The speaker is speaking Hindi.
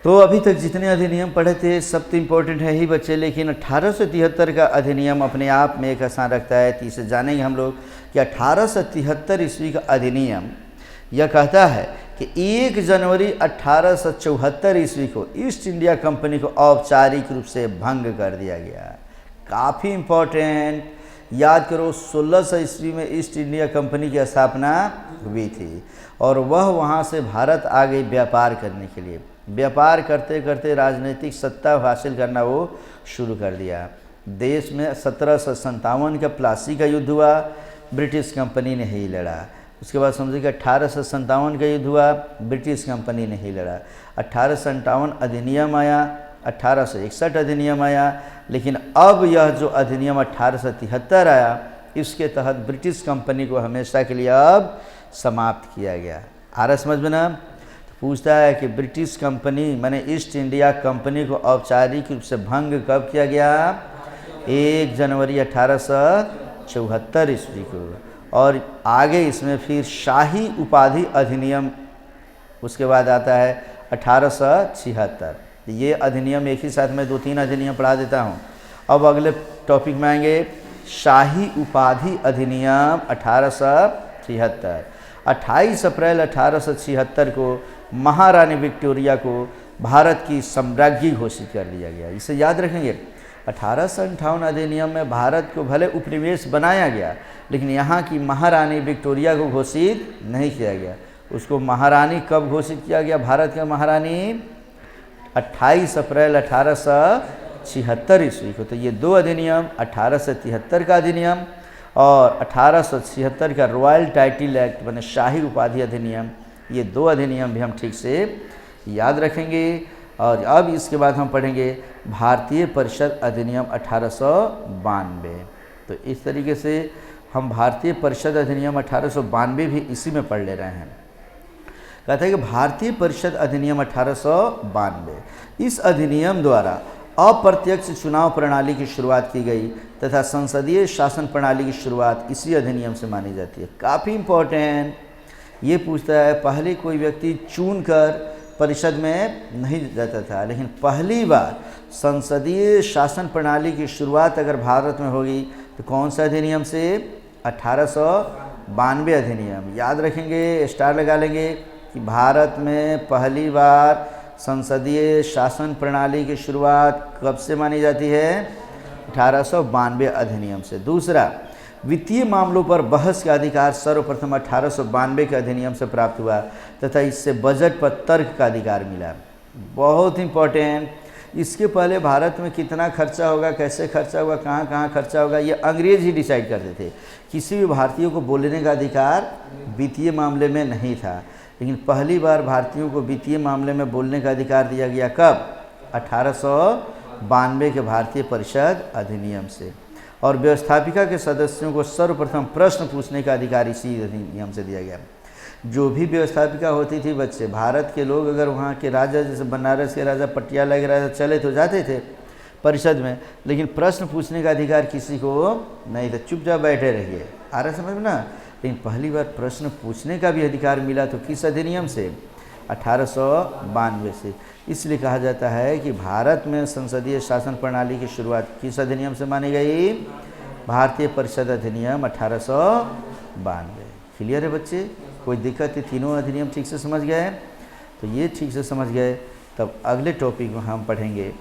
तो अभी तक जितने अधिनियम पढ़े थे सब तो इम्पोर्टेंट है ही बच्चे, लेकिन 1873 का अधिनियम अपने आप में एक स्थान रखता है। तो इसे जानेंगे हम लोग कि 1873 ईस्वी का अधिनियम यह कहता है कि 1 जनवरी 1874 ईस्वी को ईस्ट इंडिया कंपनी को औपचारिक रूप से भंग कर दिया गया। काफ़ी इम्पोर्टेंट, याद करो 1600 ईस्वी में ईस्ट इंडिया कंपनी की स्थापना हुई थी और वह वहाँ से भारत आ गई व्यापार करने के लिए। व्यापार करते करते राजनीतिक सत्ता हासिल करना वो शुरू कर दिया। देश में 1757 का प्लासी का युद्ध हुआ, ब्रिटिश कंपनी ने ही लड़ा। उसके बाद समझिए कि 1857 का युद्ध हुआ, ब्रिटिश कंपनी ने ही लड़ा। 1857 अधिनियम आया, 1861 अधिनियम आया, लेकिन अब यह जो अधिनियम 1873 आया, इसके तहत ब्रिटिश कंपनी को हमेशा के लिए अब समाप्त किया गया। आ रहा समझ में ना? पूछता है कि ब्रिटिश कंपनी माने ईस्ट इंडिया कंपनी को औपचारिक रूप से भंग कब किया गया? 1 जनवरी 1874 ईस्वी को। और आगे इसमें फिर शाही उपाधि अधिनियम उसके बाद आता है 1876। ये अधिनियम एक ही साथ में 2-3 अधिनियम पढ़ा देता हूँ। अब अगले टॉपिक में आएंगे शाही उपाधि अधिनियम 1876। 28 अप्रैल 1876 को महारानी विक्टोरिया को भारत की सम्राज्ञी घोषित कर दिया गया। इसे याद रखेंगे। 1858 अधिनियम में भारत को भले उपनिवेश बनाया गया, लेकिन यहाँ की महारानी विक्टोरिया को घोषित नहीं किया गया। उसको महारानी कब घोषित किया गया? भारत का महारानी 28 अप्रैल 1876 ईस्वी को। तो ये 2 अधिनियम, 1873 का अधिनियम और 1876 का रॉयल टाइटल एक्ट माने शाही उपाधि अधिनियम, ये 2 अधिनियम भी हम ठीक से याद रखेंगे। और अब इसके बाद हम पढ़ेंगे भारतीय परिषद अधिनियम 1892। तो इस तरीके से हम भारतीय परिषद अधिनियम 1892 भी इसी में पढ़ ले रहे हैं। कहते हैं कि भारतीय परिषद अधिनियम 1892, इस अधिनियम द्वारा अप्रत्यक्ष चुनाव प्रणाली की शुरुआत की गई तथा संसदीय शासन प्रणाली की शुरुआत इसी अधिनियम से मानी जाती है। काफ़ी इम्पोर्टेंट, ये पूछता है पहले कोई व्यक्ति चुनकर परिषद में नहीं जाता था, लेकिन पहली बार संसदीय शासन प्रणाली की शुरुआत अगर भारत में होगी तो कौन सा अधिनियम से? 1892 अधिनियम। याद रखेंगे, स्टार लगा लेंगे कि भारत में पहली बार संसदीय शासन प्रणाली की शुरुआत कब से मानी जाती है? 1892 अधिनियम से। दूसरा, वित्तीय मामलों पर बहस का अधिकार सर्वप्रथम 1892 के अधिनियम से प्राप्त हुआ तथा इससे बजट पर तर्क का अधिकार मिला। बहुत इंपॉर्टेंट, इसके पहले भारत में कितना खर्चा होगा, कैसे खर्चा होगा, कहाँ कहाँ खर्चा होगा, ये अंग्रेज ही डिसाइड करते थे। किसी भी भारतीय को बोलने का अधिकार वित्तीय मामले में नहीं था, लेकिन पहली बार भारतीयों को वित्तीय मामले में बोलने का अधिकार दिया गया कब? 1892 के भारतीय परिषद अधिनियम से। और व्यवस्थापिका के सदस्यों को सर्वप्रथम प्रश्न पूछने का अधिकार इसी अधिनियम से दिया गया। जो भी व्यवस्थापिका होती थी बच्चे, भारत के लोग अगर वहाँ के राजा, जैसे बनारस के राजा, पटियाला के राजा चले तो जाते थे परिषद में, लेकिन प्रश्न पूछने का अधिकार किसी को नहीं था, चुपचाप बैठे रहिए। आ रहा समझ में ना? लेकिन पहली बार प्रश्न पूछने का भी अधिकार मिला तो किस अधिनियम से? 1892 से। इसलिए कहा जाता है कि भारत में संसदीय शासन प्रणाली की शुरुआत किस अधिनियम से मानी गई? भारतीय परिषद अधिनियम 1892। क्लियर है बच्चे? कोई दिक्कत है? तीनों अधिनियम ठीक से समझ गए? तो ये ठीक से समझ गए, तब अगले टॉपिक में हम पढ़ेंगे